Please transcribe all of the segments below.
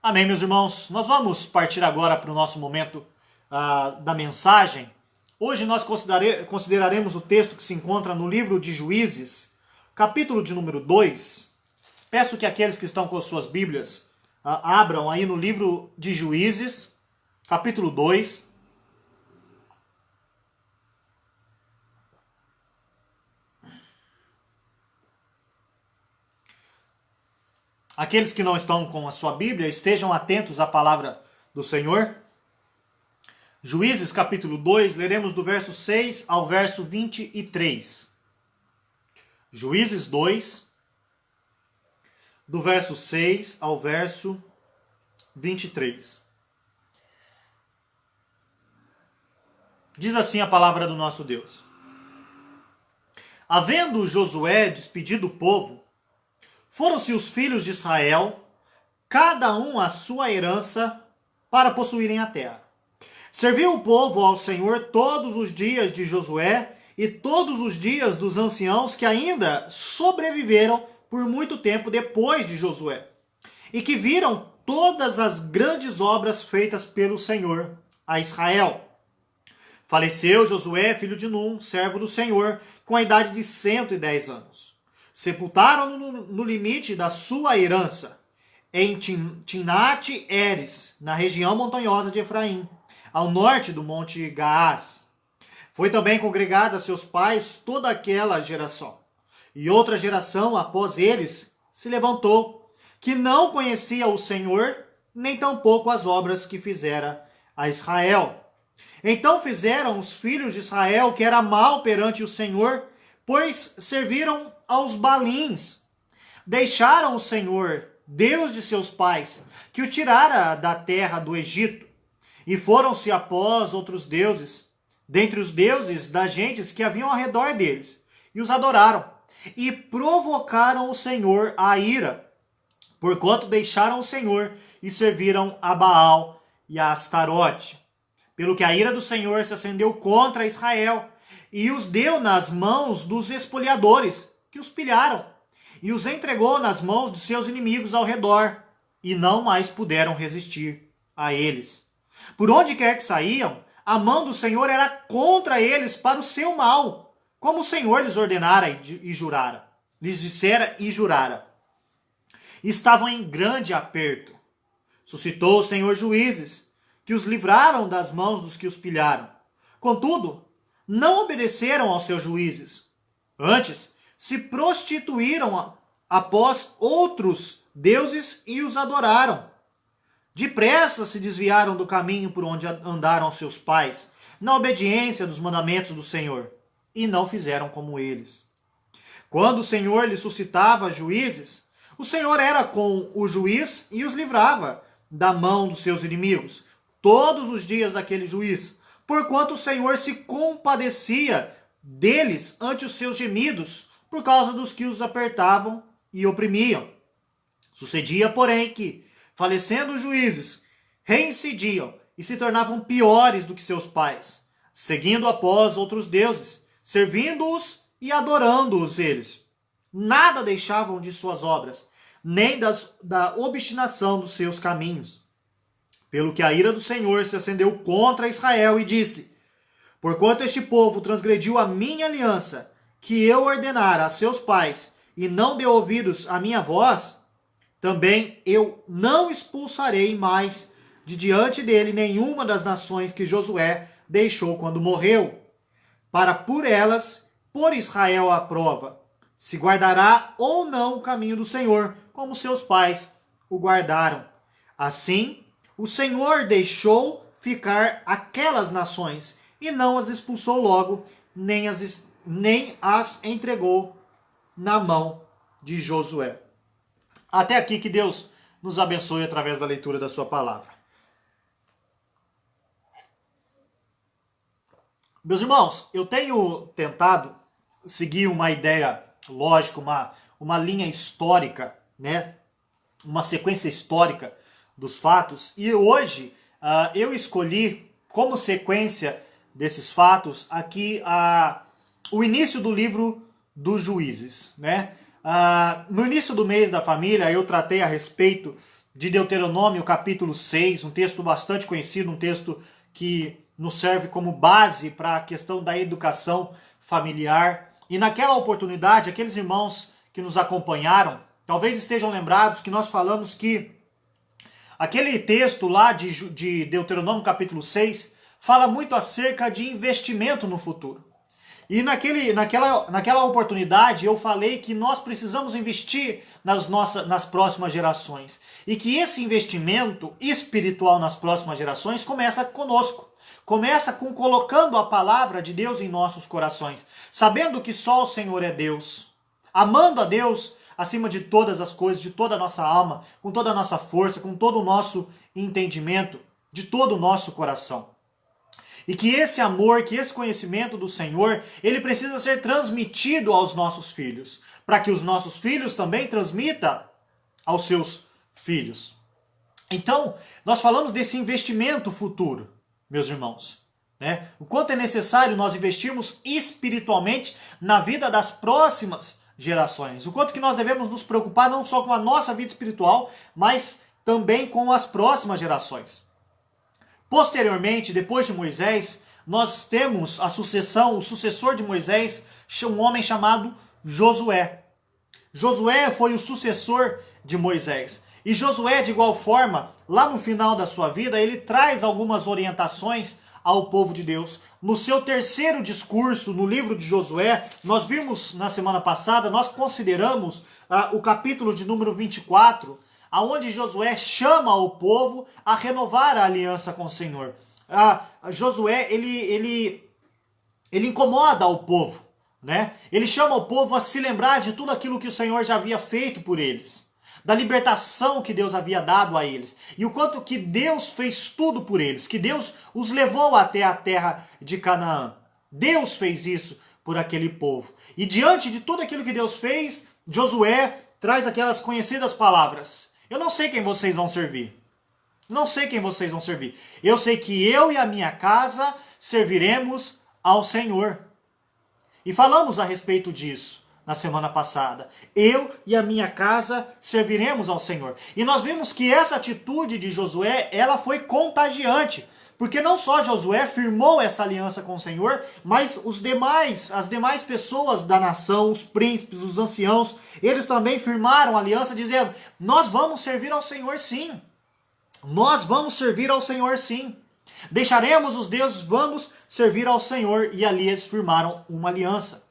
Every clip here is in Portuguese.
Amém, meus irmãos. Nós vamos partir agora para o nosso momento da mensagem. Hoje nós consideraremos o texto que se encontra no livro de Juízes, capítulo de número 2. Peço que aqueles que estão com suas Bíblias abram aí no livro de Juízes, capítulo 2. Aqueles que não estão com a sua Bíblia, estejam atentos à palavra do Senhor. Juízes, capítulo 2, leremos do verso 6 ao verso 23. Juízes 2, do verso 6 ao verso 23. Diz assim a palavra do nosso Deus. Havendo Josué despedido o povo, foram-se os filhos de Israel, cada um a sua herança, para possuírem a terra. Serviu o povo ao Senhor todos os dias de Josué e todos os dias dos anciãos que ainda sobreviveram por muito tempo depois de Josué, e que viram todas as grandes obras feitas pelo Senhor a Israel. Faleceu Josué, filho de Num, servo do Senhor, com a idade de 110 anos. Sepultaram-no no limite da sua herança, em Timnat-Heres, na região montanhosa de Efraim, ao norte do monte Gaás. Foi também congregada a seus pais toda aquela geração. E outra geração após eles se levantou, que não conhecia o Senhor, nem tampouco as obras que fizera a Israel. Então fizeram os filhos de Israel que era mal perante o Senhor, pois serviram aos Balins. Deixaram o Senhor, Deus de seus pais, que o tirara da terra do Egito, e foram-se após outros deuses, dentre os deuses das gentes que haviam ao redor deles, e os adoraram, e provocaram o Senhor à ira, porquanto deixaram o Senhor e serviram a Baal e a Astarote. Pelo que a ira do Senhor se acendeu contra Israel, e os deu nas mãos dos espoliadores, que os pilharam, e os entregou nas mãos de seus inimigos ao redor, e não mais puderam resistir a eles. Por onde quer que saíam, a mão do Senhor era contra eles para o seu mal, como o Senhor lhes ordenara e jurara, lhes dissera e jurara. Estavam em grande aperto. Suscitou o Senhor juízes, que os livraram das mãos dos que os pilharam. Contudo, não obedeceram aos seus juízes. Antes, se prostituíram após outros deuses e os adoraram. Depressa se desviaram do caminho por onde andaram seus pais, na obediência dos mandamentos do Senhor, e não fizeram como eles. Quando o Senhor lhes suscitava juízes, o Senhor era com o juiz e os livrava da mão dos seus inimigos, todos os dias daquele juiz, porquanto o Senhor se compadecia deles ante os seus gemidos, por causa dos que os apertavam e oprimiam. Sucedia, porém, que, falecendo os juízes, reincidiam e se tornavam piores do que seus pais, seguindo após outros deuses, servindo-os e adorando-os eles. Nada deixavam de suas obras, nem da obstinação dos seus caminhos. Pelo que a ira do Senhor se acendeu contra Israel e disse: porquanto este povo transgrediu a minha aliança, que eu ordenara a seus pais, e não deu ouvidos à minha voz, também eu não expulsarei mais de diante dele nenhuma das nações que Josué deixou quando morreu, para por elas pôr Israel à prova, se guardará ou não o caminho do Senhor, como seus pais o guardaram. Assim, o Senhor deixou ficar aquelas nações, e não as expulsou logo, nem as entregou na mão de Josué. Até aqui, que Deus nos abençoe através da leitura da sua palavra. Meus irmãos, eu tenho tentado seguir uma ideia lógica, uma linha histórica, né? Uma sequência histórica dos fatos, e hoje eu escolhi como sequência desses fatos aqui o início do livro dos Juízes, né? No início do mês da família, eu tratei a respeito de Deuteronômio, capítulo 6, um texto bastante conhecido, um texto que nos serve como base para a questão da educação familiar. E naquela oportunidade, aqueles irmãos que nos acompanharam, talvez estejam lembrados que nós falamos que aquele texto lá de Deuteronômio capítulo 6 fala muito acerca de investimento no futuro. E naquela oportunidade eu falei que nós precisamos investir nas próximas gerações. E que esse investimento espiritual nas próximas gerações começa conosco. Começa com colocando a palavra de Deus em nossos corações. Sabendo que só o Senhor é Deus. Amando a Deus acima de todas as coisas, de toda a nossa alma, com toda a nossa força, com todo o nosso entendimento, de todo o nosso coração. E que esse amor, que esse conhecimento do Senhor, ele precisa ser transmitido aos nossos filhos, para que os nossos filhos também transmitam aos seus filhos. Então, nós falamos desse investimento futuro, meus irmãos, né? O quanto é necessário nós investirmos espiritualmente na vida das próximas gerações. O quanto que nós devemos nos preocupar não só com a nossa vida espiritual, mas também com as próximas gerações. Posteriormente, depois de Moisés, nós temos a sucessão, o sucessor de Moisés, um homem chamado Josué. Josué foi o sucessor de Moisés. E Josué, de igual forma, lá no final da sua vida, ele traz algumas orientações ao povo de Deus. No seu terceiro discurso, no livro de Josué, nós vimos na semana passada, nós consideramos o capítulo de número 24, aonde Josué chama o povo a renovar a aliança com o Senhor. Josué, ele incomoda o povo, né? Ele chama o povo a se lembrar de tudo aquilo que o Senhor já havia feito por eles, da libertação que Deus havia dado a eles, e o quanto que Deus fez tudo por eles, que Deus os levou até a terra de Canaã. Deus fez isso por aquele povo. E diante de tudo aquilo que Deus fez, Josué traz aquelas conhecidas palavras: eu não sei quem vocês vão servir. Não sei quem vocês vão servir. Eu sei que eu e a minha casa serviremos ao Senhor. E falamos a respeito disso na semana passada. Eu e a minha casa serviremos ao Senhor. E nós vimos que essa atitude de Josué, ela foi contagiante. Porque não só Josué firmou essa aliança com o Senhor, mas as demais pessoas da nação, os príncipes, os anciãos, eles também firmaram aliança dizendo: nós vamos servir ao Senhor sim. Nós vamos servir ao Senhor sim. Deixaremos os deuses, vamos servir ao Senhor. E ali eles firmaram uma aliança.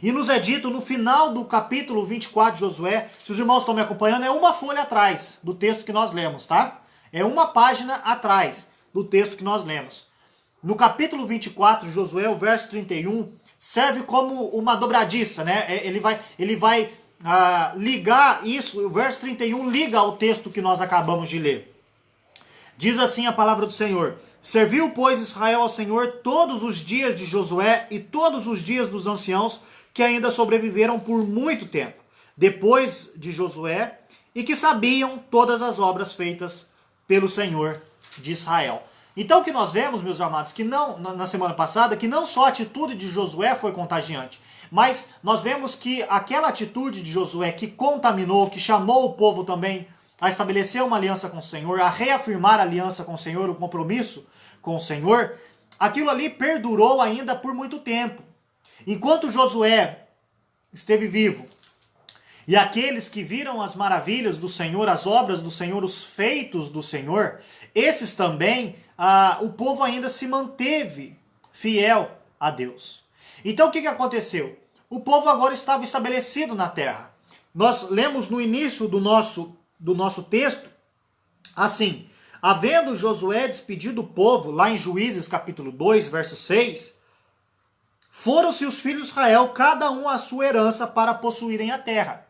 E nos é dito no final do capítulo 24 de Josué, se os irmãos estão me acompanhando, é uma folha atrás do texto que nós lemos, tá? É uma página atrás do texto que nós lemos. No capítulo 24 de Josué, o verso 31, serve como uma dobradiça, né? Ele vai ligar isso, o verso 31 liga ao texto que nós acabamos de ler. Diz assim a palavra do Senhor: serviu, pois, Israel ao Senhor todos os dias de Josué e todos os dias dos anciãos que ainda sobreviveram por muito tempo, depois de Josué, e que sabiam todas as obras feitas pelo Senhor de Israel. Então o que nós vemos, meus amados, que não na semana passada, que não só a atitude de Josué foi contagiante, mas nós vemos que aquela atitude de Josué que contaminou, que chamou o povo também a estabelecer uma aliança com o Senhor, a reafirmar a aliança com o Senhor, o compromisso com o Senhor, aquilo ali perdurou ainda por muito tempo. Enquanto Josué esteve vivo, e aqueles que viram as maravilhas do Senhor, as obras do Senhor, os feitos do Senhor, esses também, o povo ainda se manteve fiel a Deus. Então o que aconteceu? O povo agora estava estabelecido na terra. Nós lemos no início do nosso texto, assim: havendo Josué despedido o povo, lá em Juízes capítulo 2, verso 6, foram-se os filhos de Israel, cada um a sua herança, para possuírem a terra.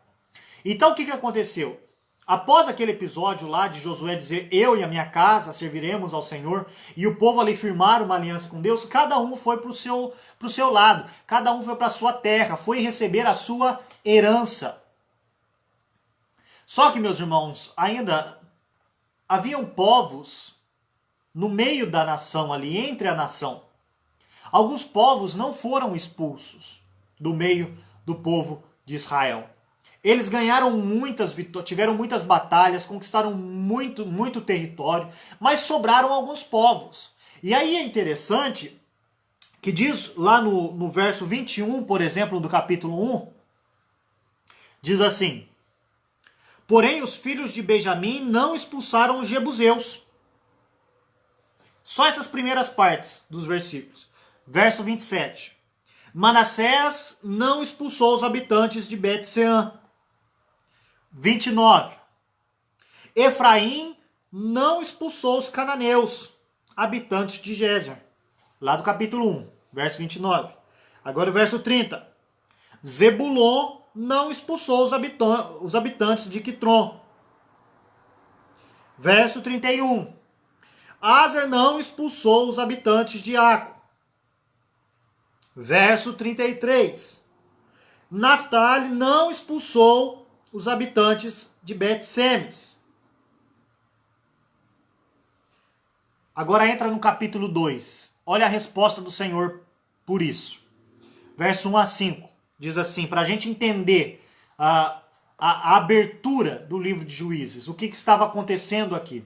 Então o que aconteceu? Após aquele episódio lá de Josué dizer: eu e a minha casa serviremos ao Senhor, e o povo ali firmar uma aliança com Deus, cada um foi para o seu lado, cada um foi para a sua terra, foi receber a sua herança. Só que, meus irmãos, ainda haviam povos no meio da nação ali, entre a nação. Alguns povos não foram expulsos do meio do povo de Israel. Eles ganharam muitas vitórias, tiveram muitas batalhas, conquistaram muito território, mas sobraram alguns povos. E aí é interessante que diz lá no verso 21, por exemplo, do capítulo 1, diz assim: porém os filhos de Benjamim não expulsaram os jebuseus. Só essas primeiras partes dos versículos. Verso 27. Manassés não expulsou os habitantes de Bet-Sean. 29. Efraim não expulsou os cananeus, habitantes de Gézer. Lá do capítulo 1, verso 29. Agora o verso 30. Zebulon não expulsou os habitantes de Quitron. Verso 31. Aser não expulsou os habitantes de Aco. Verso 33. Naftali não expulsou os habitantes de Bet-Semes. Agora entra no capítulo 2. Olha a resposta do Senhor por isso. Verso 1 a 5. Diz assim, para a gente entender a abertura do livro de Juízes, o que estava acontecendo aqui.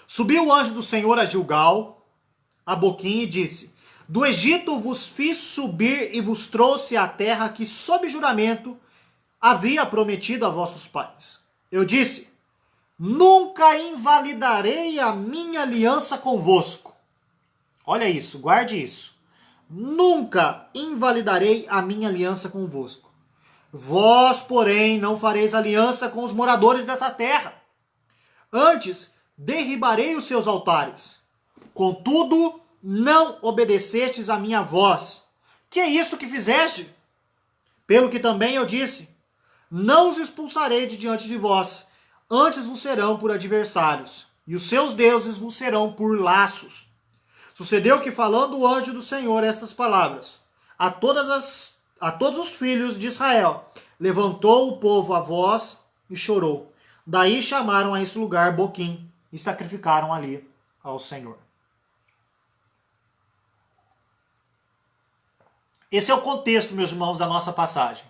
Subiu o anjo do Senhor a Gilgal, a Boquim, e disse: do Egito vos fiz subir e vos trouxe à terra que, sob juramento, havia prometido a vossos pais. Eu disse: nunca invalidarei a minha aliança convosco. Olha isso, guarde isso. Nunca invalidarei a minha aliança convosco. Vós, porém, não fareis aliança com os moradores dessa terra. Antes, derribarei os seus altares. Contudo, não obedecestes à minha voz. Que é isto que fizeste? Pelo que também eu disse: não os expulsarei de diante de vós, antes vos serão por adversários, e os seus deuses vos serão por laços. Sucedeu que, falando o anjo do Senhor estas palavras a todos os filhos de Israel, levantou o povo a voz e chorou. Daí chamaram a esse lugar Boquim e sacrificaram ali ao Senhor. Esse é o contexto, meus irmãos, da nossa passagem.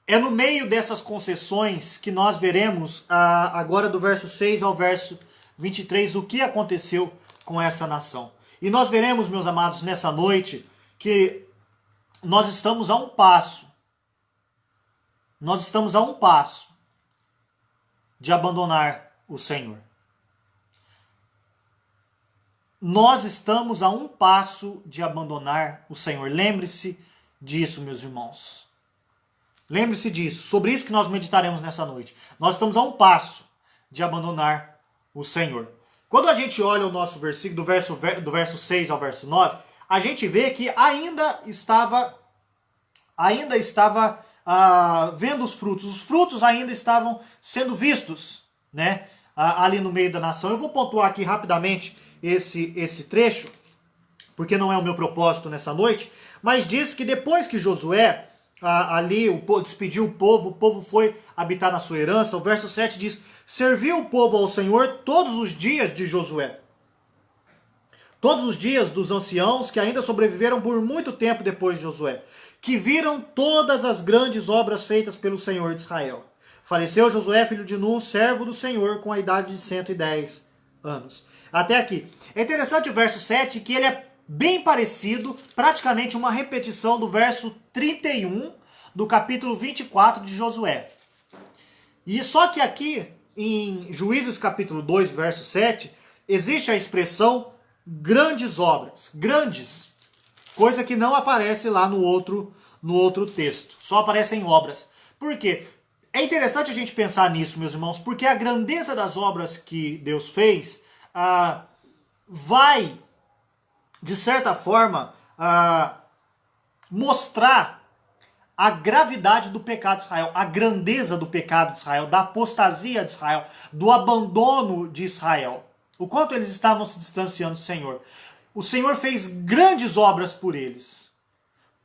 É no meio dessas concessões que nós veremos, agora do verso 6 ao verso 23, o que aconteceu com essa nação. E nós veremos, meus amados, nessa noite, que nós estamos a um passo. Nós estamos a um passo de abandonar o Senhor. Nós estamos a um passo de abandonar o Senhor. Lembre-se disso, meus irmãos. Lembre-se disso. Sobre isso que nós meditaremos nessa noite. Nós estamos a um passo de abandonar o Senhor. Quando a gente olha o nosso versículo, do verso 6 ao verso 9, a gente vê que ainda estava vendo os frutos. Os frutos ainda estavam sendo vistos, né, ali no meio da nação. Eu vou pontuar aqui rapidamente esse trecho, porque não é o meu propósito nessa noite, mas diz que depois que Josué despediu o povo foi habitar na sua herança. O verso 7 diz: serviu o povo ao Senhor todos os dias de Josué, todos os dias dos anciãos que ainda sobreviveram por muito tempo depois de Josué, que viram todas as grandes obras feitas pelo Senhor de Israel. Faleceu Josué, filho de Nun, servo do Senhor, com a idade de 110 anos. Até aqui. É interessante o verso 7, que ele é bem parecido, praticamente uma repetição do verso 31 do capítulo 24 de Josué. E só que aqui, em Juízes capítulo 2, verso 7, existe a expressão grandes obras. Grandes. Coisa que não aparece lá no outro texto. Só aparecem obras. Por quê? É interessante a gente pensar nisso, meus irmãos, porque a grandeza das obras que Deus fez vai, de certa forma, mostrar a gravidade do pecado de Israel, a grandeza do pecado de Israel, da apostasia de Israel, do abandono de Israel. O quanto eles estavam se distanciando do Senhor. O Senhor fez grandes obras por eles.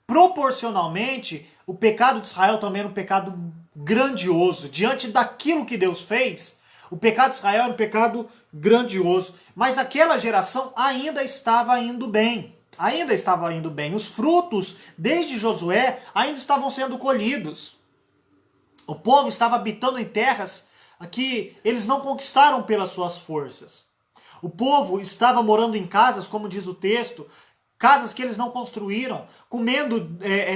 Proporcionalmente, o pecado de Israel também era um pecado grandioso. Diante daquilo que Deus fez, o pecado de Israel era um pecado grandioso. Mas aquela geração ainda estava indo bem. ainda estava indo bem. Os frutos, desde Josué, ainda estavam sendo colhidos. O povo estava habitando em terras que eles não conquistaram pelas suas forças. O povo estava morando em casas, como diz o texto, casas que eles não construíram, comendo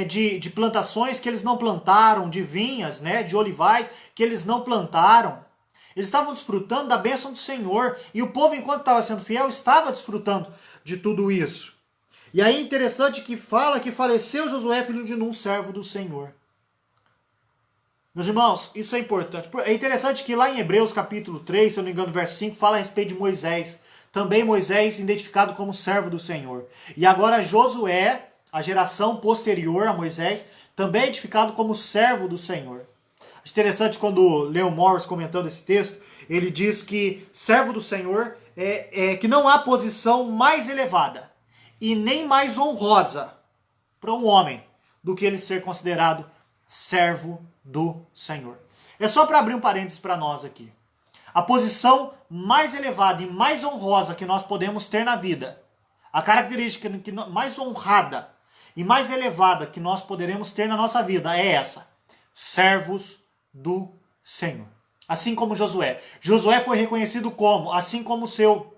de plantações que eles não plantaram, de vinhas, né, de olivais que eles não plantaram. Eles estavam desfrutando da bênção do Senhor. E o povo, enquanto estava sendo fiel, estava desfrutando de tudo isso. E aí é interessante que fala que faleceu Josué, filho de Nun, servo do Senhor. Meus irmãos, isso é importante. É interessante que lá em Hebreus capítulo 3, se eu não me engano, verso 5, fala a respeito de Moisés. Também Moisés identificado como servo do Senhor. E agora Josué, a geração posterior a Moisés, também é identificado como servo do Senhor. Interessante quando Leon Morris, comentando esse texto, ele diz que servo do Senhor é que não há posição mais elevada e nem mais honrosa para um homem do que ele ser considerado servo do Senhor. É só para abrir um parênteses para nós aqui. A posição mais elevada e mais honrosa que nós podemos ter na vida, a característica mais honrada e mais elevada que nós poderemos ter na nossa vida é essa: servos do Senhor. Assim como Josué. Josué foi reconhecido como, assim como seu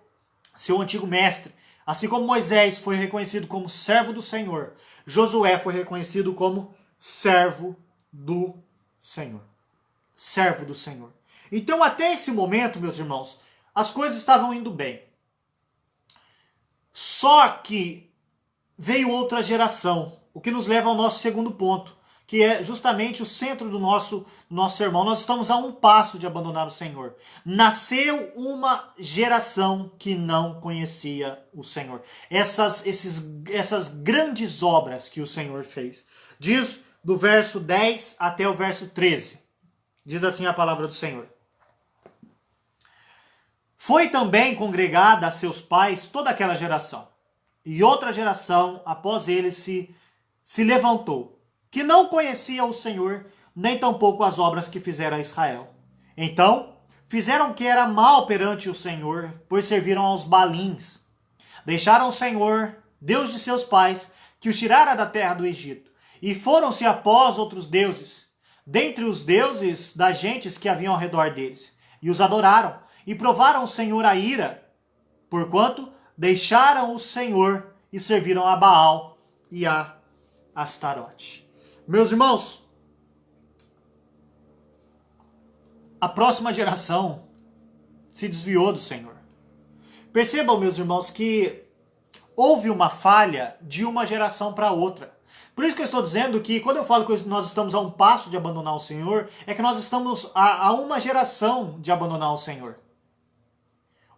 antigo mestre, assim como Moisés foi reconhecido como servo do Senhor, Josué foi reconhecido como servo do Senhor. Servo do Senhor. Então, até esse momento, meus irmãos, as coisas estavam indo bem. Só que veio outra geração, o que nos leva ao nosso segundo ponto, que é justamente o centro do nosso sermão. Nós estamos a um passo de abandonar o Senhor. Nasceu uma geração que não conhecia o Senhor. Essas grandes obras que o Senhor fez. Diz do verso 10 até o verso 13. Diz assim a palavra do Senhor. Foi também congregada a seus pais toda aquela geração. E outra geração, após eles, se levantou, que não conhecia o Senhor, nem tampouco as obras que fizeram a Israel. Então, fizeram o que era mal perante o Senhor, pois serviram aos Balins. Deixaram o Senhor, Deus de seus pais, que os tirara da terra do Egito, e foram-se após outros deuses, dentre os deuses das gentes que haviam ao redor deles, e os adoraram, e provaram o Senhor a ira, porquanto deixaram o Senhor e serviram a Baal e a Astarote. Meus irmãos, a próxima geração se desviou do Senhor. Percebam, meus irmãos, que houve uma falha de uma geração para outra. Por isso que eu estou dizendo que quando eu falo que nós estamos a um passo de abandonar o Senhor, é que nós estamos a uma geração de abandonar o Senhor.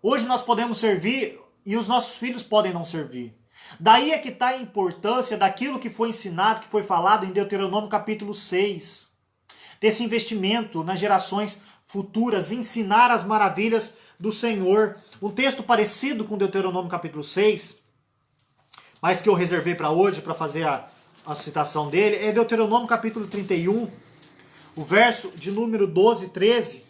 Hoje nós podemos servir e os nossos filhos podem não servir. Daí é que está a importância daquilo que foi ensinado, que foi falado em Deuteronômio capítulo 6. Desse investimento nas gerações futuras, ensinar as maravilhas do Senhor. Um texto parecido com Deuteronômio capítulo 6, mas que eu reservei para hoje, para fazer a citação dele, é Deuteronômio capítulo 31, o verso de número 12 e 13,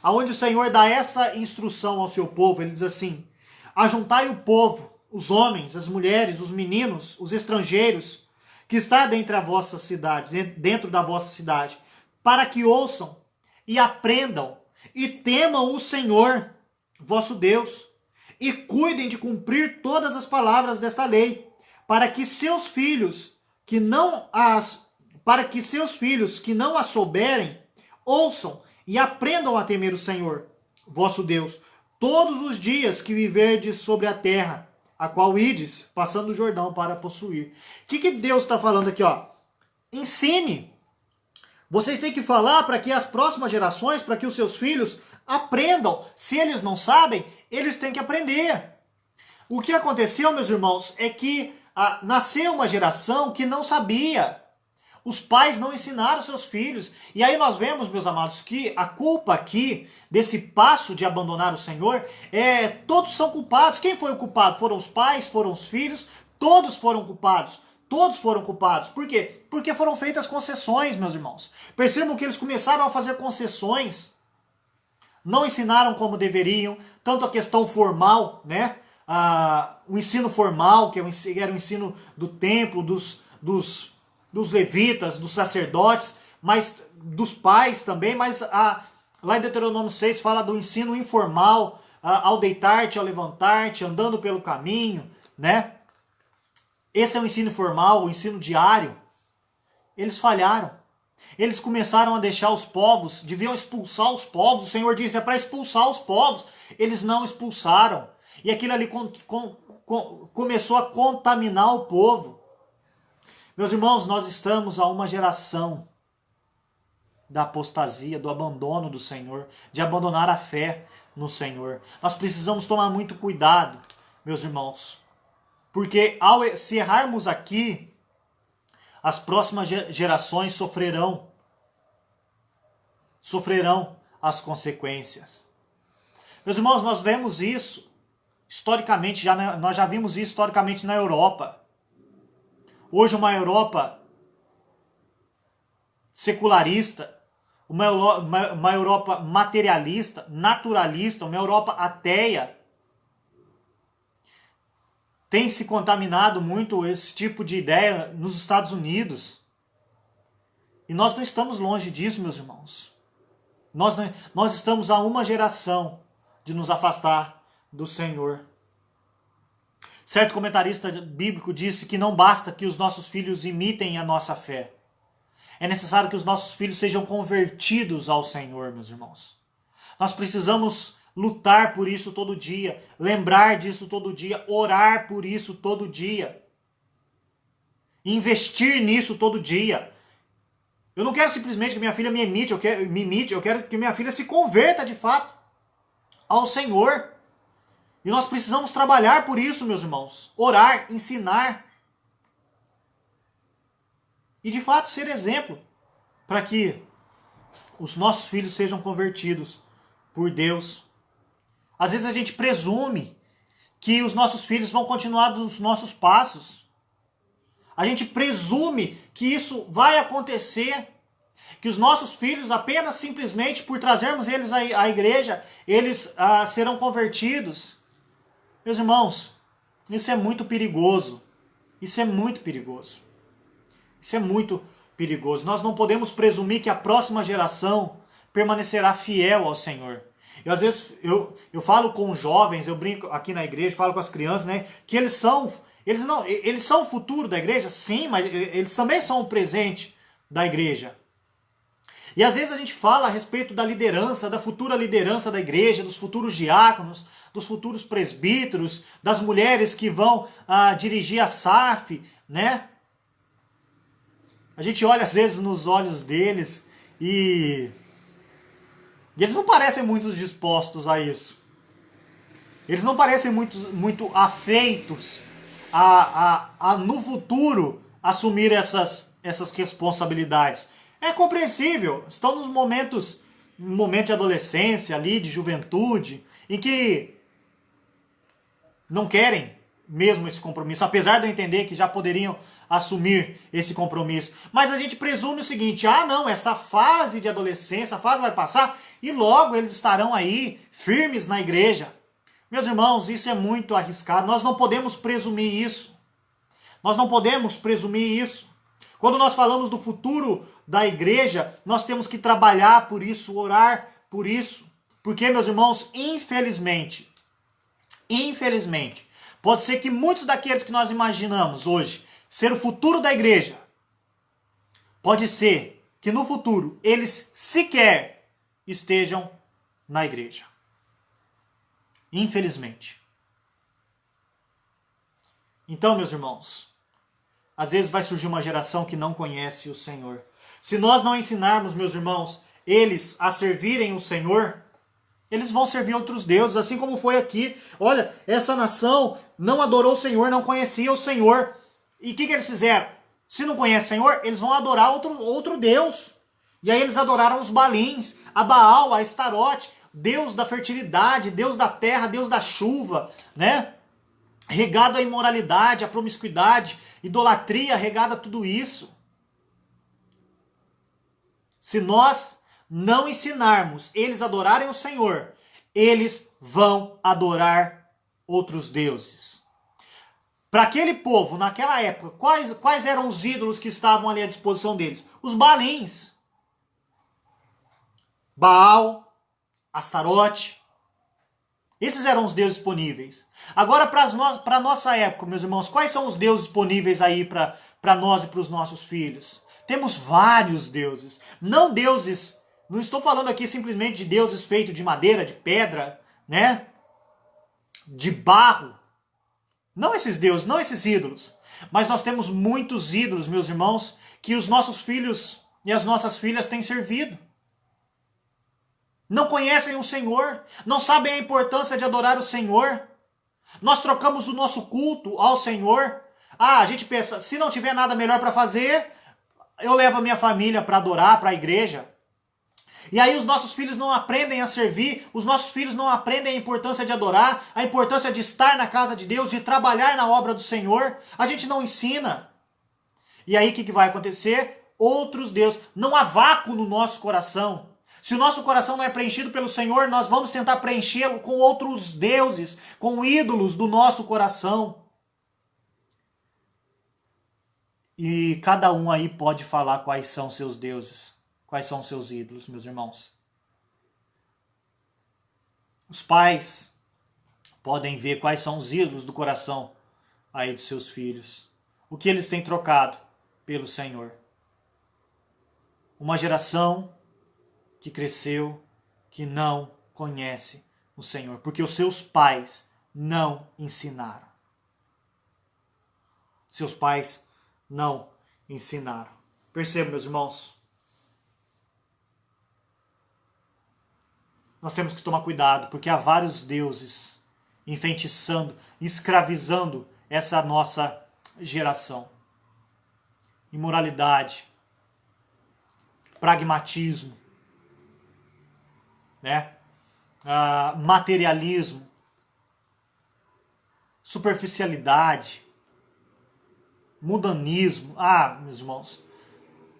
onde o Senhor dá essa instrução ao seu povo. Ele diz assim: ajuntai o povo, os homens, as mulheres, os meninos, os estrangeiros, que está dentro da vossa cidade, para que ouçam e aprendam e temam o Senhor, vosso Deus, e cuidem de cumprir todas as palavras desta lei, para que seus filhos que não as souberem, ouçam e aprendam a temer o Senhor, vosso Deus, todos os dias que viverdes sobre a terra, a qual ides, passando o Jordão para possuir. O que Deus está falando aqui? Ensine. Vocês têm que falar para que as próximas gerações, para que os seus filhos aprendam. Se eles não sabem, eles têm que aprender. O que aconteceu, meus irmãos, é que nasceu uma geração que não sabia. Os pais não ensinaram seus filhos. E aí nós vemos, meus amados, que a culpa aqui, desse passo de abandonar o Senhor, todos são culpados. Quem foi o culpado? Foram os pais, foram os filhos, todos foram culpados. Todos foram culpados. Por quê? Porque foram feitas concessões, meus irmãos. Percebam que eles começaram a fazer concessões. Não ensinaram como deveriam, tanto a questão formal, né? o ensino formal, que era o ensino do templo, dos levitas, dos sacerdotes, mas dos pais também, mas lá em Deuteronômio 6 fala do ensino informal, ao deitar-te, ao levantar-te, andando pelo caminho, né? Esse é o ensino formal, o ensino diário. Eles falharam. Eles começaram a deixar os povos, deviam expulsar os povos. O Senhor disse, é para expulsar os povos. Eles não expulsaram. E aquilo ali começou a contaminar o povo. Meus irmãos, nós estamos a uma geração da apostasia, do abandono do Senhor, de abandonar a fé no Senhor. Nós precisamos tomar muito cuidado, meus irmãos. Porque se errarmos aqui, as próximas gerações sofrerão as consequências. Meus irmãos, nós vemos isso historicamente, nós já vimos isso historicamente na Europa. Hoje uma Europa secularista, uma Europa materialista, naturalista, uma Europa ateia, tem se contaminado muito esse tipo de ideia nos Estados Unidos. E nós não estamos longe disso, meus irmãos. Nós estamos a uma geração de nos afastar do Senhor. Certo comentarista bíblico disse que não basta que os nossos filhos imitem a nossa fé. É necessário que os nossos filhos sejam convertidos ao Senhor, meus irmãos. Nós precisamos lutar por isso todo dia, lembrar disso todo dia, orar por isso todo dia, investir nisso todo dia. Eu não quero simplesmente que minha filha me imite, eu quero que minha filha se converta de fato ao Senhor. E nós precisamos trabalhar por isso, meus irmãos. Orar, ensinar. E de fato ser exemplo para que os nossos filhos sejam convertidos por Deus. Às vezes a gente presume que os nossos filhos vão continuar dos nossos passos. A gente presume que isso vai acontecer, que os nossos filhos, apenas simplesmente por trazermos eles à igreja, eles serão convertidos. Meus irmãos, isso é muito perigoso. Isso é muito perigoso. Isso é muito perigoso. Nós não podemos presumir que a próxima geração permanecerá fiel ao Senhor. Eu, às vezes eu falo com jovens, eu brinco aqui na igreja, falo com as crianças, né, que eles são o futuro da igreja, sim, mas eles também são o presente da igreja. E às vezes a gente fala a respeito da liderança, da futura liderança da igreja, dos futuros diáconos, dos futuros presbíteros, das mulheres que vão dirigir a SAF, né? A gente olha às vezes nos olhos deles e eles não parecem muito dispostos a isso. Eles não parecem muito afeitos a no futuro assumir essas responsabilidades. É compreensível. Estão nos momentos de adolescência ali, de juventude, em que não querem mesmo esse compromisso, apesar de eu entender que já poderiam assumir esse compromisso. Mas a gente presume o seguinte, não, essa fase de adolescência, a fase vai passar e logo eles estarão aí firmes na igreja. Meus irmãos, isso é muito arriscado, nós não podemos presumir isso. Nós não podemos presumir isso. Quando nós falamos do futuro da igreja, nós temos que trabalhar por isso, orar por isso. Porque, meus irmãos, infelizmente, pode ser que muitos daqueles que nós imaginamos hoje ser o futuro da igreja, pode ser que no futuro eles sequer estejam na igreja. Infelizmente. Então, meus irmãos, às vezes vai surgir uma geração que não conhece o Senhor. Se nós não ensinarmos, meus irmãos, eles a servirem o Senhor, eles vão servir outros deuses, assim como foi aqui. Olha, essa nação não adorou o Senhor, não conhecia o Senhor. E o que eles fizeram? Se não conhecem o Senhor, eles vão adorar outro Deus. E aí eles adoraram os Balins, a Baal, a Astarote, Deus da fertilidade, Deus da terra, Deus da chuva, né? Regado à imoralidade, à promiscuidade, idolatria, regada a tudo isso. Se nós não ensinarmos eles a adorarem o Senhor, eles vão adorar outros deuses. Para aquele povo, naquela época, quais eram os ídolos que estavam ali à disposição deles? Os Baalins. Baal, Astarote. Esses eram os deuses disponíveis. Agora, para a nossa época, meus irmãos, quais são os deuses disponíveis aí para nós e para os nossos filhos? Temos vários deuses. Não deuses, não estou falando aqui simplesmente de deuses feitos de madeira, de pedra, né? De barro. Não esses deuses, não esses ídolos. Mas nós temos muitos ídolos, meus irmãos, que os nossos filhos e as nossas filhas têm servido. Não conhecem o Senhor, não sabem a importância de adorar o Senhor. Nós trocamos o nosso culto ao Senhor. A gente pensa, se não tiver nada melhor para fazer, eu levo a minha família para adorar, para a igreja. E aí os nossos filhos não aprendem a servir, os nossos filhos não aprendem a importância de adorar, a importância de estar na casa de Deus, de trabalhar na obra do Senhor. A gente não ensina. E aí o que vai acontecer? Outros deuses. Não há vácuo no nosso coração. Se o nosso coração não é preenchido pelo Senhor, nós vamos tentar preenchê-lo com outros deuses, com ídolos do nosso coração. E cada um aí pode falar quais são seus deuses, quais são seus ídolos, meus irmãos. Os pais podem ver quais são os ídolos do coração aí de seus filhos. O que eles têm trocado pelo Senhor. Uma geração que cresceu, que não conhece o Senhor, porque os seus pais não ensinaram. Seus pais não ensinaram. Percebam, meus irmãos? Nós temos que tomar cuidado, porque há vários deuses enfeitiçando, escravizando essa nossa geração. Imoralidade, pragmatismo, né? Materialismo, superficialidade, mundanismo. Meus irmãos,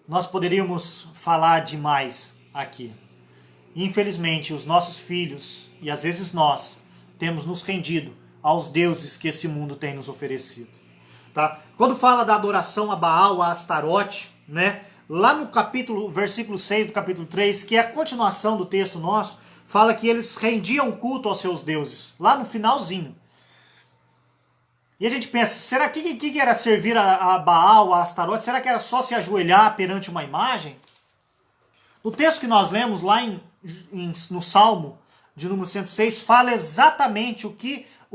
nós poderíamos falar demais aqui. Infelizmente, os nossos filhos, e às vezes nós, temos nos rendido aos deuses que esse mundo tem nos oferecido. Tá? Quando fala da adoração a Baal, a Astarote, né? Lá no versículo 6 do capítulo 3, que é a continuação do texto nosso, fala que eles rendiam culto aos seus deuses, lá no finalzinho. E a gente pensa, será que era servir a Baal, a Astarote? Será que era só se ajoelhar perante uma imagem? No texto que nós lemos lá no Salmo de número 106, fala exatamente o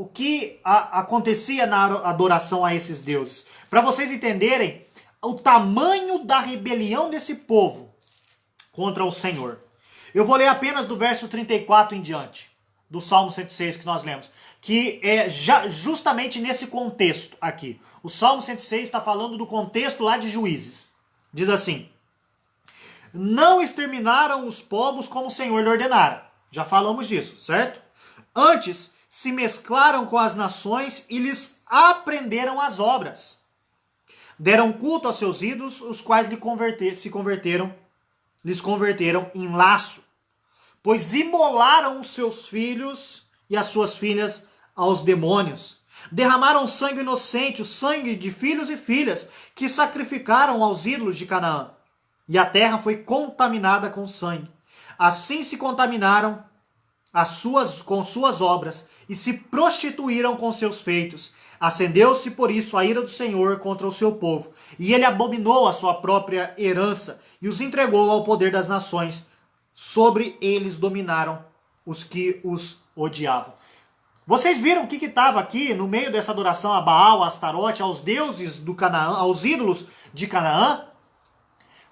que acontecia na adoração a esses deuses. Para vocês entenderem o tamanho da rebelião desse povo contra o Senhor. Eu vou ler apenas do verso 34 em diante, do Salmo 106 que nós lemos, que é justamente nesse contexto aqui. O Salmo 106 está falando do contexto lá de Juízes. Diz assim: não exterminaram os povos como o Senhor lhe ordenara. Já falamos disso, certo? Antes, se mesclaram com as nações e lhes aprenderam as obras. Deram culto aos seus ídolos, os quais lhes converteram em laço. Pois imolaram os seus filhos e as suas filhas aos demônios. Derramaram sangue inocente, o sangue de filhos e filhas, que sacrificaram aos ídolos de Canaã. E a terra foi contaminada com sangue. Assim se contaminaram com suas obras e se prostituíram com seus feitos. Acendeu-se por isso a ira do Senhor contra o seu povo. E ele abominou a sua própria herança e os entregou ao poder das nações. Sobre eles dominaram os que os odiavam. Vocês viram o que estava aqui no meio dessa adoração a Baal, a Astarote, aos deuses do Canaã, aos ídolos de Canaã?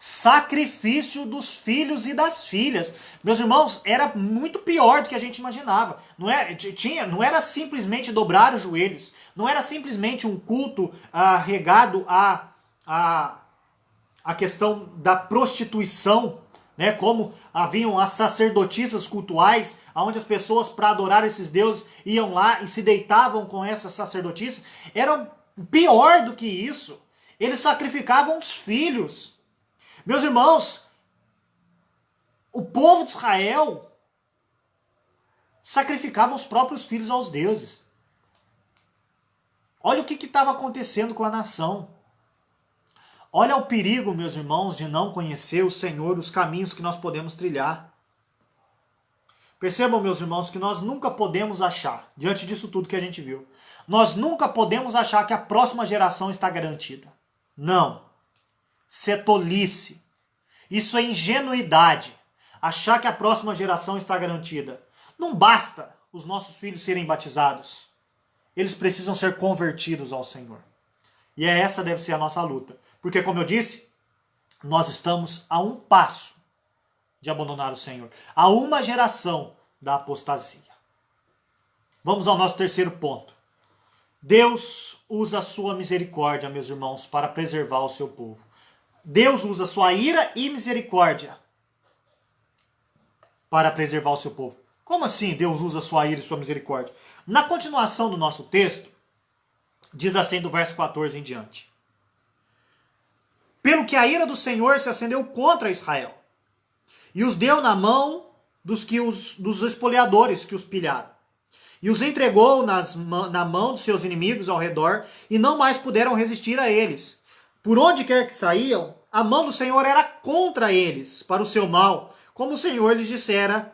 Sacrifício dos filhos e das filhas. Meus irmãos, era muito pior do que a gente imaginava. Não era simplesmente dobrar os joelhos. Não era simplesmente um culto regado à questão da prostituição, né? Como haviam as sacerdotisas cultuais, onde as pessoas, para adorar esses deuses, iam lá e se deitavam com essas sacerdotisas. Era pior do que isso. Eles sacrificavam os filhos. Meus irmãos, o povo de Israel sacrificava os próprios filhos aos deuses. Olha o que estava acontecendo com a nação. Olha o perigo, meus irmãos, de não conhecer o Senhor, os caminhos que nós podemos trilhar. Percebam, meus irmãos, que nós nunca podemos achar, diante disso tudo que a gente viu, nós nunca podemos achar que a próxima geração está garantida. Não. Isso é tolice. Isso é ingenuidade. Achar que a próxima geração está garantida. Não basta os nossos filhos serem batizados. Eles precisam ser convertidos ao Senhor. E essa deve ser a nossa luta. Porque, como eu disse, nós estamos a um passo de abandonar o Senhor. A uma geração da apostasia. Vamos ao nosso terceiro ponto. Deus usa a sua misericórdia, meus irmãos, para preservar o seu povo. Deus usa sua ira e misericórdia para preservar o seu povo. Como assim Deus usa sua ira e sua misericórdia? Na continuação do nosso texto, diz assim do verso 14 em diante. Pelo que a ira do Senhor se acendeu contra Israel, e os deu na mão dos espoliadores que os pilharam, e os entregou na mão dos seus inimigos ao redor, e não mais puderam resistir a eles. Por onde quer que saíam, a mão do Senhor era contra eles, para o seu mal, como o Senhor lhes dissera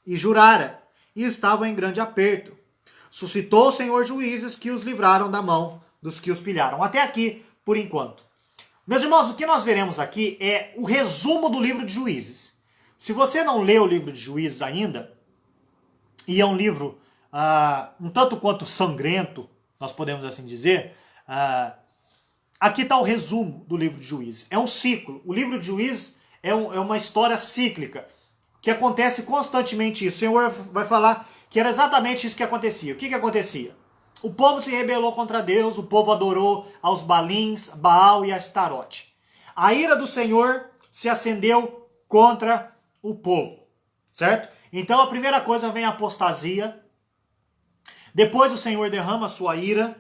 e jurara, e estavam em grande aperto. Suscitou o Senhor juízes que os livraram da mão dos que os pilharam. Até aqui, por enquanto. Meus irmãos, o que nós veremos aqui é o resumo do livro de Juízes. Se você não leu o livro de Juízes ainda, e é um livro um tanto quanto sangrento, nós podemos assim dizer, aqui está o resumo do livro de Juízes. É um ciclo. O livro de Juízes é uma história cíclica, que acontece constantemente isso. O Senhor vai falar que era exatamente isso que acontecia. O que acontecia? O povo se rebelou contra Deus, o povo adorou aos Balins, Baal e Astarote. A ira do Senhor se acendeu contra o povo, certo? Então a primeira coisa vem a apostasia, depois o Senhor derrama a sua ira,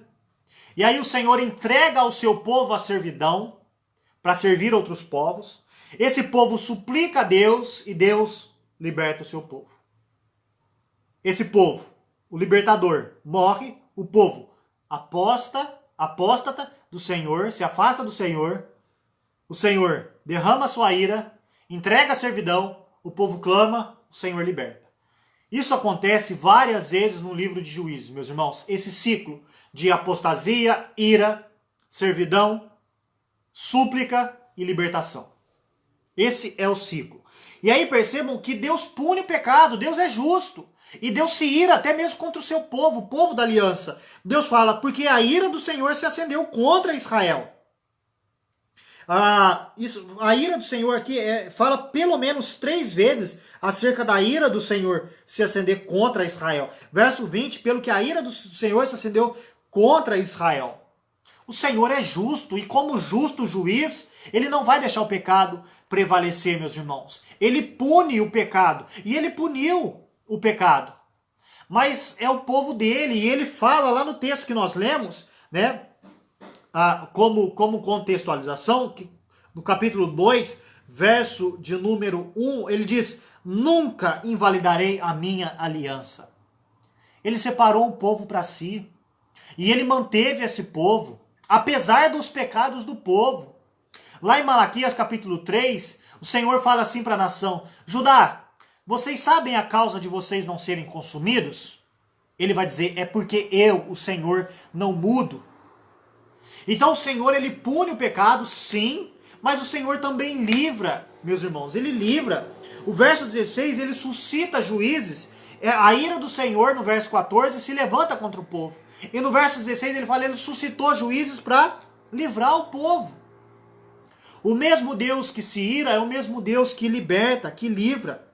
e aí o Senhor entrega ao seu povo a servidão, para servir outros povos. Esse povo suplica a Deus, e Deus liberta o seu povo. Esse povo, o libertador, morre, o povo apóstata do Senhor, se afasta do Senhor, o Senhor derrama a sua ira, entrega a servidão, o povo clama, o Senhor liberta. Isso acontece várias vezes no livro de Juízes, meus irmãos. Esse ciclo de apostasia, ira, servidão, súplica e libertação. Esse é o ciclo. E aí percebam que Deus pune o pecado, Deus é justo. E Deus se ira até mesmo contra o seu povo, o povo da aliança. Deus fala, porque a ira do Senhor se acendeu contra Israel. A ira do Senhor aqui fala pelo menos 3 vezes acerca da ira do Senhor se acender contra Israel. Verso 20, pelo que a ira do Senhor se acendeu contra Israel. O Senhor é justo, e como justo juiz, ele não vai deixar o pecado prevalecer, meus irmãos. Ele pune o pecado, e ele puniu o pecado. Mas é o povo dele, e ele fala lá no texto que nós lemos, né, como contextualização, que no capítulo 2, verso de número 1, ele diz, nunca invalidarei a minha aliança. Ele separou o povo para si, e ele manteve esse povo, apesar dos pecados do povo. Lá em Malaquias capítulo 3, o Senhor fala assim para a nação, Judá, vocês sabem a causa de vocês não serem consumidos? Ele vai dizer, é porque eu, o Senhor, não mudo. Então o Senhor, ele pune o pecado, sim, mas o Senhor também livra, meus irmãos, ele livra. O verso 16, ele suscita juízes. A ira do Senhor, no verso 14, se levanta contra o povo. E no verso 16 ele fala, ele suscitou juízes para livrar o povo. O mesmo Deus que se ira é o mesmo Deus que liberta, que livra.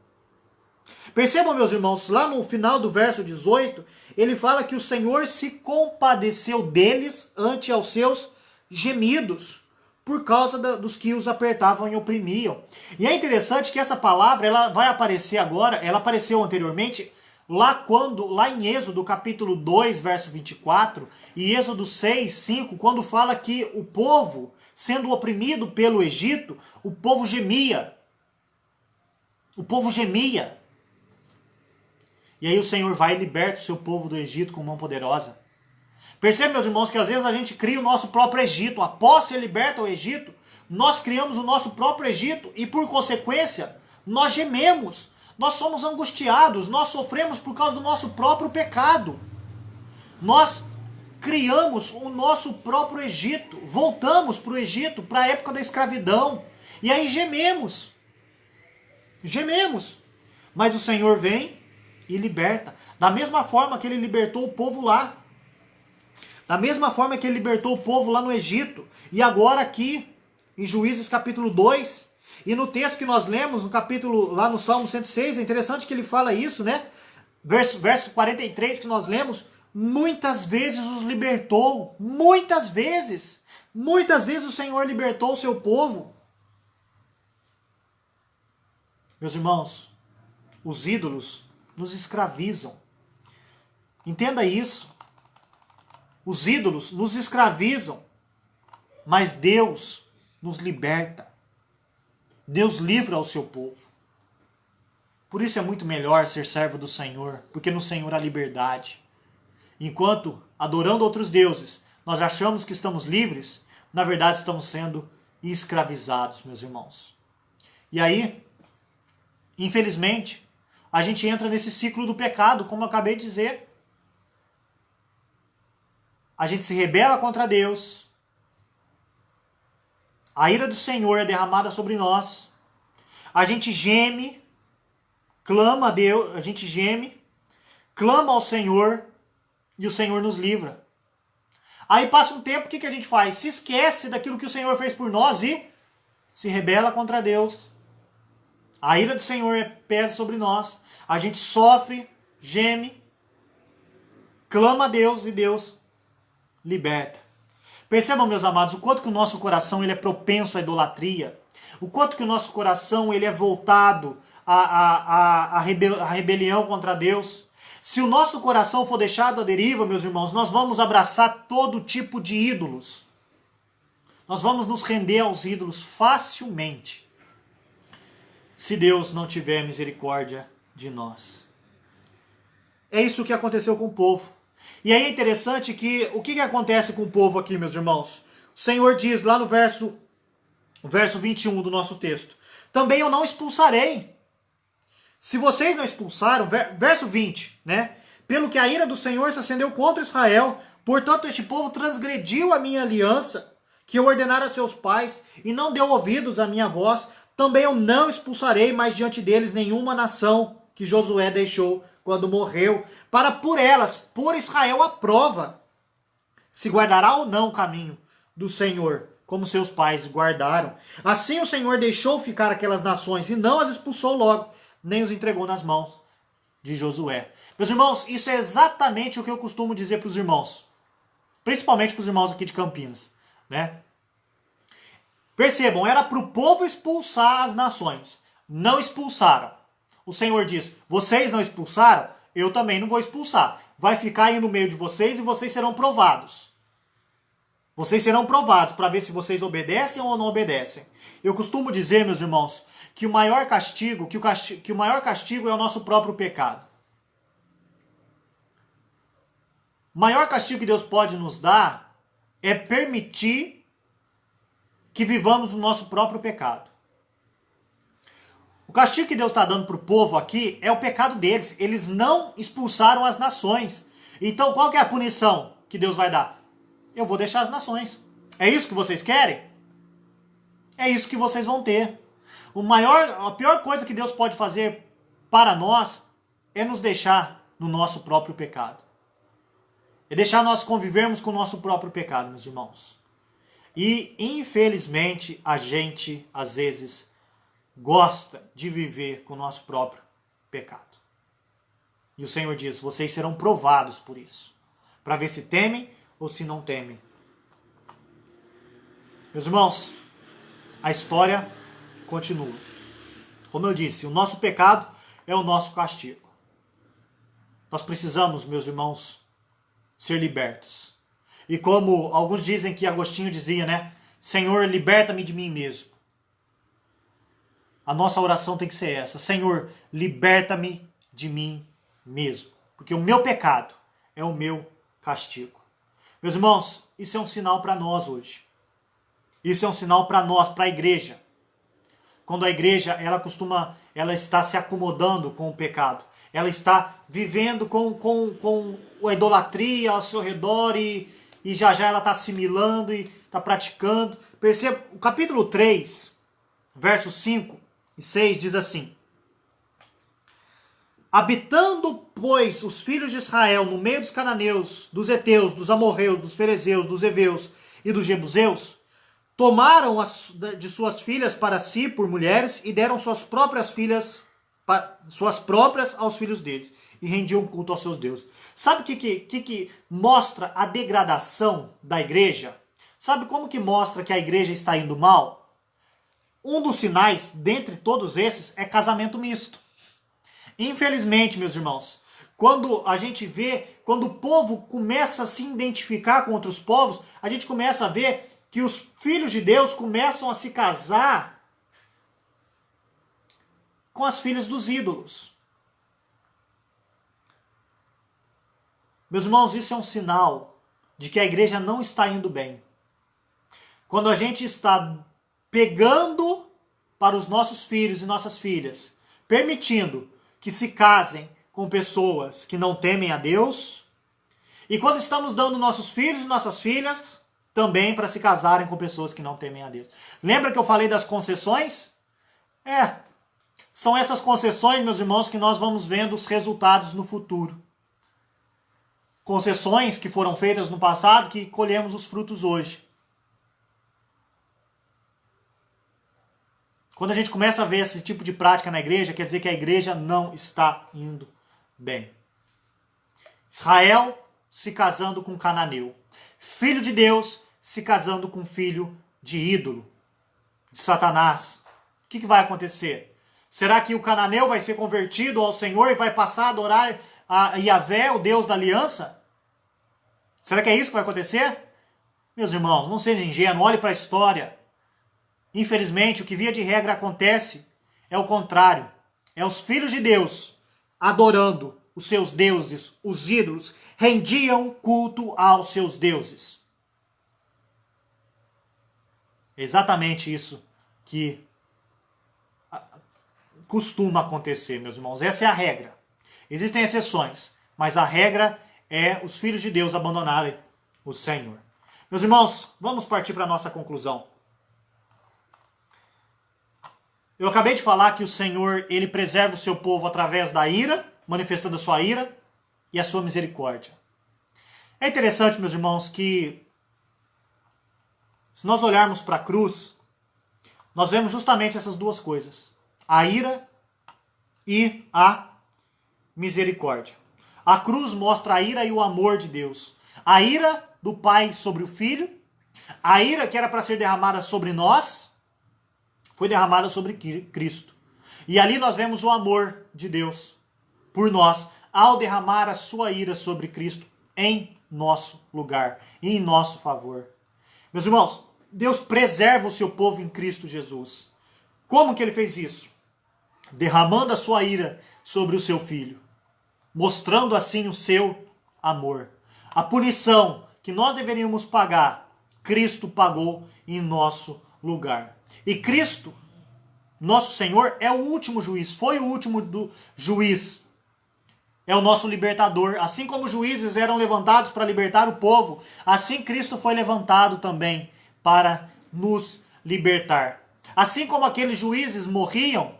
Percebam, meus irmãos, lá no final do verso 18, ele fala que o Senhor se compadeceu deles ante aos seus gemidos, por causa dos que os apertavam e oprimiam. E é interessante que essa palavra, ela vai aparecer agora, ela apareceu anteriormente, lá em Êxodo capítulo 2, verso 24, e Êxodo 6, 5, quando fala que o povo, sendo oprimido pelo Egito, o povo gemia. O povo gemia. E aí o Senhor vai e liberta o seu povo do Egito com mão poderosa. Percebe, meus irmãos, que às vezes a gente cria o nosso próprio Egito. Após ser liberto ao Egito, nós criamos o nosso próprio Egito e, por consequência, nós gememos, nós somos angustiados, nós sofremos por causa do nosso próprio pecado. Nós criamos o nosso próprio Egito, voltamos para o Egito, para a época da escravidão, e aí gememos. Gememos. Mas o Senhor vem e liberta. Da mesma forma que ele libertou o povo lá. Da mesma forma que ele libertou o povo lá no Egito. E agora aqui, em Juízes capítulo 2, e no texto que nós lemos, no capítulo, lá no Salmo 106, é interessante que ele fala isso, né? Verso 43 que nós lemos, muitas vezes os libertou. Muitas vezes. Muitas vezes o Senhor libertou o seu povo. Meus irmãos, os ídolos nos escravizam. Entenda isso. Os ídolos nos escravizam, mas Deus nos liberta. Deus livra o seu povo. Por isso é muito melhor ser servo do Senhor, porque no Senhor há liberdade. Enquanto, adorando outros deuses, nós achamos que estamos livres, na verdade estamos sendo escravizados, meus irmãos. E aí, infelizmente, a gente entra nesse ciclo do pecado, como eu acabei de dizer. A gente se rebela contra Deus. A ira do Senhor é derramada sobre nós. A gente geme, clama a Deus, a gente geme, clama ao Senhor e o Senhor nos livra. Aí passa um tempo, o que a gente faz? Se esquece daquilo que o Senhor fez por nós e se rebela contra Deus. A ira do Senhor pesa sobre nós. A gente sofre, geme, clama a Deus e Deus liberta. Percebam, meus amados, o quanto que o nosso coração ele é propenso à idolatria. O quanto que o nosso coração ele é voltado à rebelião contra Deus. Se o nosso coração for deixado à deriva, meus irmãos, nós vamos abraçar todo tipo de ídolos. Nós vamos nos render aos ídolos facilmente, se Deus não tiver misericórdia de nós. É isso que aconteceu com o povo. E aí é interessante que, o que acontece com o povo aqui, meus irmãos? O Senhor diz lá no verso 21 do nosso texto: também eu não expulsarei. Se vocês não expulsaram, verso 20, né? Pelo que a ira do Senhor se acendeu contra Israel, portanto este povo transgrediu a minha aliança, que eu ordenara a seus pais, e não deu ouvidos à minha voz, também eu não expulsarei mais diante deles nenhuma nação que Josué deixou quando morreu, para por elas, por Israel à prova, se guardará ou não o caminho do Senhor, como seus pais guardaram. Assim o Senhor deixou ficar aquelas nações e não as expulsou logo, nem os entregou nas mãos de Josué. Meus irmãos, isso é exatamente o que eu costumo dizer para os irmãos, principalmente para os irmãos aqui de Campinas, né? Percebam, era para o povo expulsar as nações. Não expulsaram. O Senhor diz, vocês não expulsaram? Eu também não vou expulsar. Vai ficar aí no meio de vocês e vocês serão provados. Vocês serão provados para ver se vocês obedecem ou não obedecem. Eu costumo dizer, meus irmãos, que o maior castigo, que o maior castigo é o nosso próprio pecado. O maior castigo que Deus pode nos dar é permitir que vivamos no nosso próprio pecado. O castigo que Deus está dando para o povo aqui é o pecado deles. Eles não expulsaram as nações. Então qual que é a punição que Deus vai dar? Eu vou deixar as nações. É isso que vocês querem? É isso que vocês vão ter. A pior coisa que Deus pode fazer para nós é nos deixar no nosso próprio pecado. É deixar nós convivermos com o nosso próprio pecado, meus irmãos. E, infelizmente, a gente, às vezes, gosta de viver com o nosso próprio pecado. E o Senhor diz, vocês serão provados por isso, para ver se temem ou se não temem. Meus irmãos, a história continua. Como eu disse, o nosso pecado é o nosso castigo. Nós precisamos, meus irmãos, ser libertos. E como alguns dizem que Agostinho dizia, né? Senhor, liberta-me de mim mesmo. A nossa oração tem que ser essa. Senhor, liberta-me de mim mesmo. Porque o meu pecado é o meu castigo. Meus irmãos, isso é um sinal para nós hoje. Isso é um sinal para nós, para a igreja. Quando a igreja, ela está se acomodando com o pecado. Ela está vivendo com a idolatria ao seu redor e já ela está assimilando e está praticando. Perceba, o capítulo 3, versos 5 e 6 diz assim: habitando, pois, os filhos de Israel no meio dos cananeus, dos heteus, dos amorreus, dos ferezeus, dos heveus e dos jebuseus, tomaram de suas filhas para si por mulheres e deram suas próprias aos filhos deles e rendiam culto aos seus deuses. Sabe o que mostra a degradação da igreja? Sabe como que mostra que a igreja está indo mal? Um dos sinais, dentre todos esses, é casamento misto. Infelizmente, meus irmãos, quando a gente vê, quando o povo começa a se identificar com outros povos, a gente começa a ver que os filhos de Deus começam a se casar com as filhas dos ídolos. Meus irmãos, isso é um sinal de que a igreja não está indo bem. Quando a gente está pegando para os nossos filhos e nossas filhas, permitindo que se casem com pessoas que não temem a Deus, e quando estamos dando nossos filhos e nossas filhas também para se casarem com pessoas que não temem a Deus. Lembra que eu falei das concessões? São essas concessões, meus irmãos, que nós vamos vendo os resultados no futuro. Concessões que foram feitas no passado, que colhemos os frutos hoje. Quando a gente começa a ver esse tipo de prática na igreja, quer dizer que a igreja não está indo bem. Israel se casando com cananeu. Filho de Deus se casando com filho de ídolo, de Satanás. O que vai acontecer? Será que o cananeu vai ser convertido ao Senhor e vai passar a adorar a Yahvé, o Deus da aliança? Será que é isso que vai acontecer? Meus irmãos, não seja ingênuo, olhe para a história. Infelizmente, o que via de regra acontece é o contrário. É os filhos de Deus adorando os seus deuses, os ídolos, rendiam culto aos seus deuses. É exatamente isso que costuma acontecer, meus irmãos. Essa é a regra. Existem exceções, mas a regra é os filhos de Deus abandonarem o Senhor. Meus irmãos, vamos partir para a nossa conclusão. Eu acabei de falar que o Senhor, ele preserva o seu povo através da ira, manifestando a sua ira e a sua misericórdia. É interessante, meus irmãos, que se nós olharmos para a cruz, nós vemos justamente essas duas coisas. A ira e a misericórdia. A cruz mostra a ira e o amor de Deus. A ira do Pai sobre o Filho, a ira que era para ser derramada sobre nós, foi derramada sobre Cristo. E ali nós vemos o amor de Deus por nós, ao derramar a sua ira sobre Cristo em nosso lugar, em nosso favor. Meus irmãos, Deus preserva o seu povo em Cristo Jesus. Como que ele fez isso? Derramando a sua ira sobre o seu Filho, mostrando assim o seu amor. A punição que nós deveríamos pagar, Cristo pagou em nosso lugar. E Cristo, nosso Senhor, é o último juiz, foi o último juiz. É o nosso libertador. Assim como os juízes eram levantados para libertar o povo, assim Cristo foi levantado também para nos libertar. Assim como aqueles juízes morriam,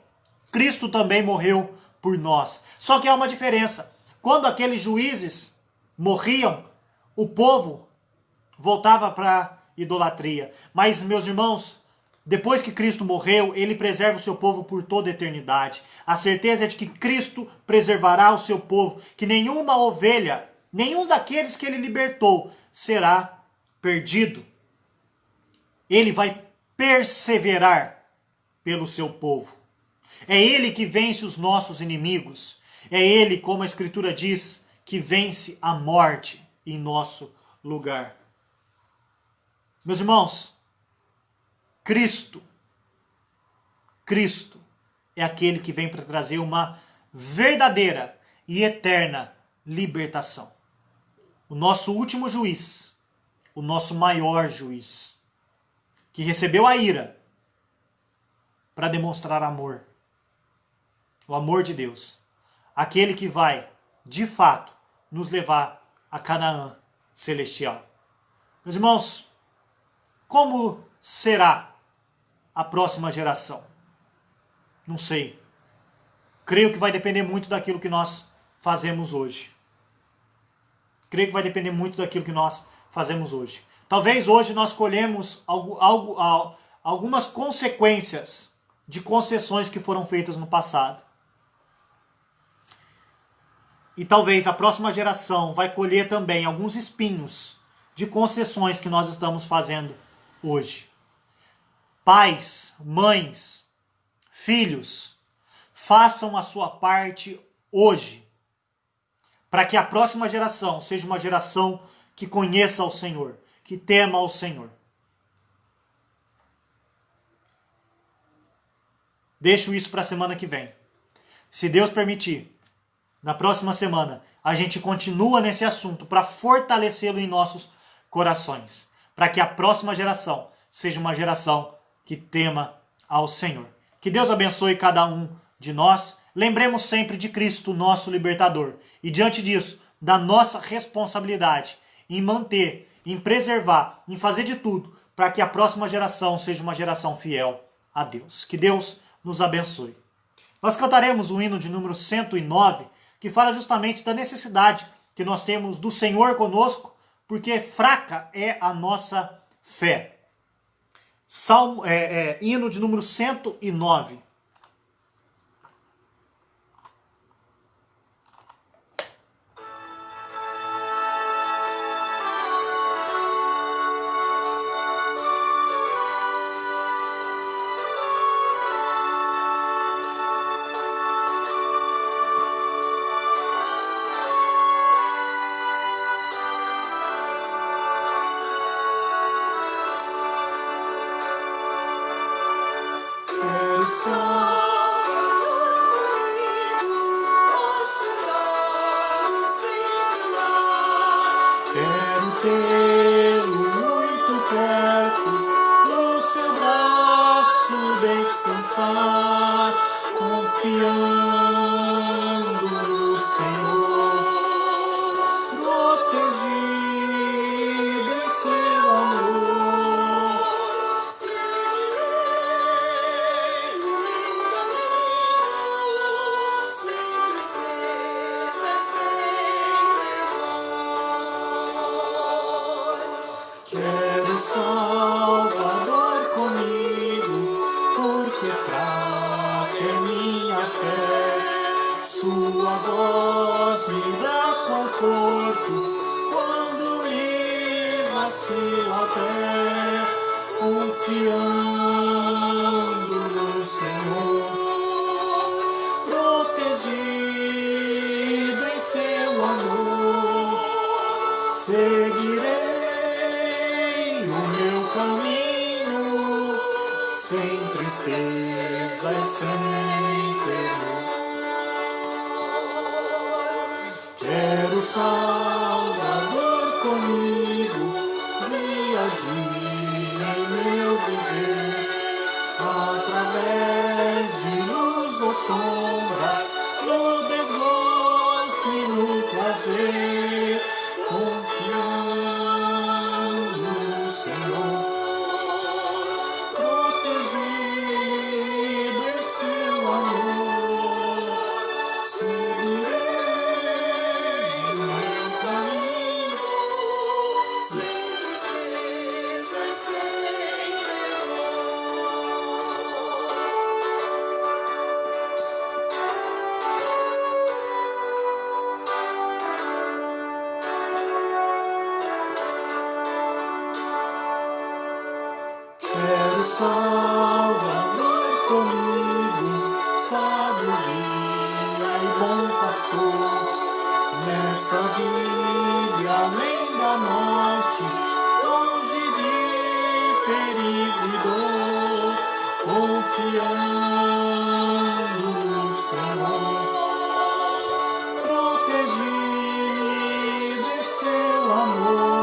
Cristo também morreu por nós. Só que há uma diferença. Quando aqueles juízes morriam, o povo voltava para a idolatria. Mas, meus irmãos, depois que Cristo morreu, ele preserva o seu povo por toda a eternidade. A certeza é de que Cristo preservará o seu povo, que nenhuma ovelha, nenhum daqueles que ele libertou será perdido. Ele vai perseverar pelo seu povo. É ele que vence os nossos inimigos. É ele, como a Escritura diz, que vence a morte em nosso lugar. Meus irmãos, Cristo é aquele que vem para trazer uma verdadeira e eterna libertação. O nosso último juiz o nosso maior juiz, que recebeu a ira para demonstrar amor. O amor de Deus. Aquele que vai, de fato, nos levar a Canaã celestial. Meus irmãos, como será a próxima geração? Não sei. Creio que vai depender muito daquilo que nós fazemos hoje. Creio que vai depender muito daquilo que nós fazemos hoje. Talvez hoje nós colhemos algumas consequências de concessões que foram feitas no passado. E talvez a próxima geração vai colher também alguns espinhos de concessões que nós estamos fazendo hoje. Pais, mães, filhos, façam a sua parte hoje, para que a próxima geração seja uma geração que conheça ao Senhor, que tema ao Senhor. Deixo isso para a semana que vem. Se Deus permitir, na próxima semana, a gente continua nesse assunto para fortalecê-lo em nossos corações, para que a próxima geração seja uma geração que tema ao Senhor. Que Deus abençoe cada um de nós. Lembremos sempre de Cristo, nosso libertador, e diante disso, da nossa responsabilidade em manter, em preservar, em fazer de tudo para que a próxima geração seja uma geração fiel a Deus. Que Deus nos abençoe. Nós cantaremos o hino de número 109, que fala justamente da necessidade que nós temos do Senhor conosco, porque fraca é a nossa fé. Hino de número 109. Quero tê-lo muito perto, no seu braço descansar, confiando no Senhor, protegido em seu amor. Seguirei o meu caminho, sem tristeza, sem quero Salvador comigo, porque fraca é minha fé. Sua voz me dá conforto quando me vacilo a pé, confiando no Senhor, protegido em seu amor. Seguirei caminho, sem tristeza e sem temor. Quero Salvador comigo, dia a dia em meu viver, através de luz ou sombras, no desgosto e no prazer, confiando no Senhor. Quero Salvador comigo, sabedoria e bom pastor, nessa vida além da morte, longe de perigo e dor, confiando no Senhor, protegido em seu amor.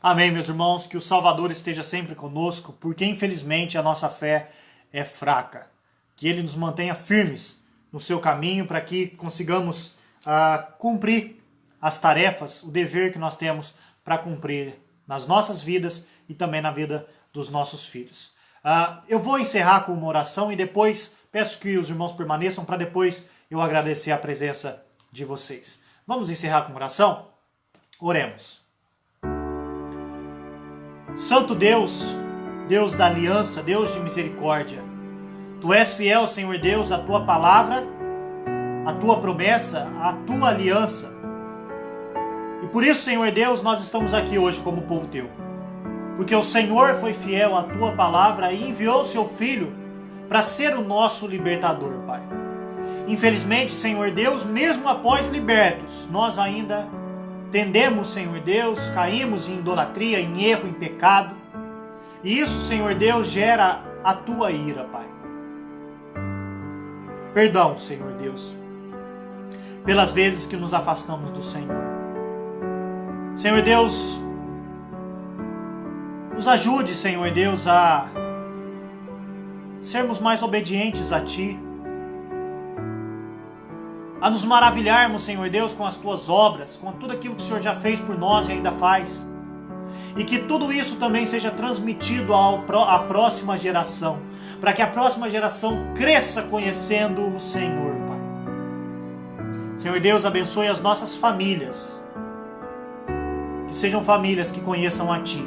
Amém, meus irmãos, que o Salvador esteja sempre conosco, porque infelizmente a nossa fé é fraca. Que Ele nos mantenha firmes no seu caminho para que consigamos cumprir as tarefas, o dever que nós temos para cumprir nas nossas vidas e também na vida dos nossos filhos. Eu vou encerrar com uma oração e depois peço que os irmãos permaneçam para depois eu agradecer a presença de vocês. Vamos encerrar com uma oração? Oremos. Santo Deus, Deus da aliança, Deus de misericórdia, Tu és fiel, Senhor Deus, à Tua palavra, à Tua promessa, à Tua aliança. E por isso, Senhor Deus, nós estamos aqui hoje como povo Teu. Porque o Senhor foi fiel à Tua palavra e enviou o Seu Filho para ser o nosso libertador, Pai. Infelizmente, Senhor Deus, mesmo após libertos, nós ainda tendemos, Senhor Deus, caímos em idolatria, em erro, em pecado. E isso, Senhor Deus, gera a Tua ira, Pai. Perdão, Senhor Deus, pelas vezes que nos afastamos do Senhor. Senhor Deus, nos ajude, Senhor Deus, a sermos mais obedientes a Ti, a nos maravilharmos, Senhor Deus, com as Tuas obras, com tudo aquilo que o Senhor já fez por nós e ainda faz. E que tudo isso também seja transmitido à próxima geração, para que a próxima geração cresça conhecendo o Senhor, Pai. Senhor Deus, abençoe as nossas famílias, que sejam famílias que conheçam a Ti,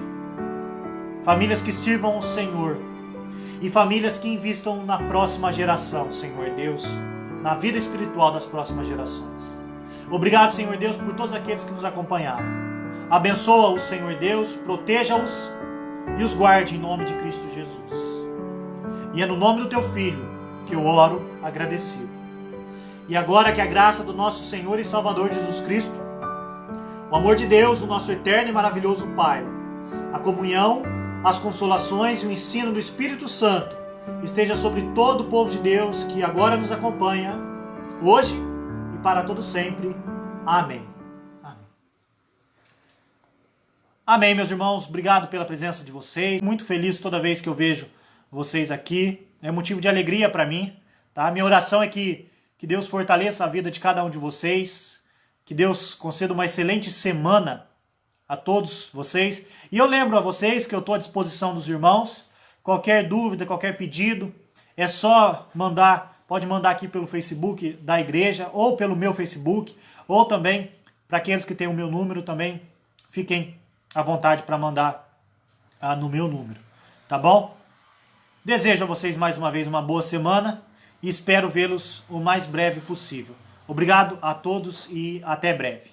famílias que sirvam ao Senhor e famílias que investam na próxima geração, Senhor Deus, na vida espiritual das próximas gerações. Obrigado, Senhor Deus, por todos aqueles que nos acompanharam. Abençoa-os, Senhor Deus, proteja-os e os guarde em nome de Cristo Jesus. E é no nome do Teu Filho que eu oro agradecido. E agora que a graça do nosso Senhor e Salvador Jesus Cristo, o amor de Deus, o nosso eterno e maravilhoso Pai, a comunhão, as consolações e o ensino do Espírito Santo esteja sobre todo o povo de Deus que agora nos acompanha, hoje e para todo sempre. Amém. Amém, meus irmãos. Obrigado pela presença de vocês. Muito feliz toda vez que eu vejo vocês aqui. É motivo de alegria para mim. Tá? Minha oração é que Deus fortaleça a vida de cada um de vocês. Que Deus conceda uma excelente semana a todos vocês. E eu lembro a vocês que eu estou à disposição dos irmãos. Qualquer dúvida, qualquer pedido, é só mandar. Pode mandar aqui pelo Facebook da igreja, ou pelo meu Facebook, ou também, para aqueles que têm o meu número também, fiquem à vontade para mandar no meu número, tá bom? Desejo a vocês mais uma vez uma boa semana e espero vê-los o mais breve possível. Obrigado a todos e até breve.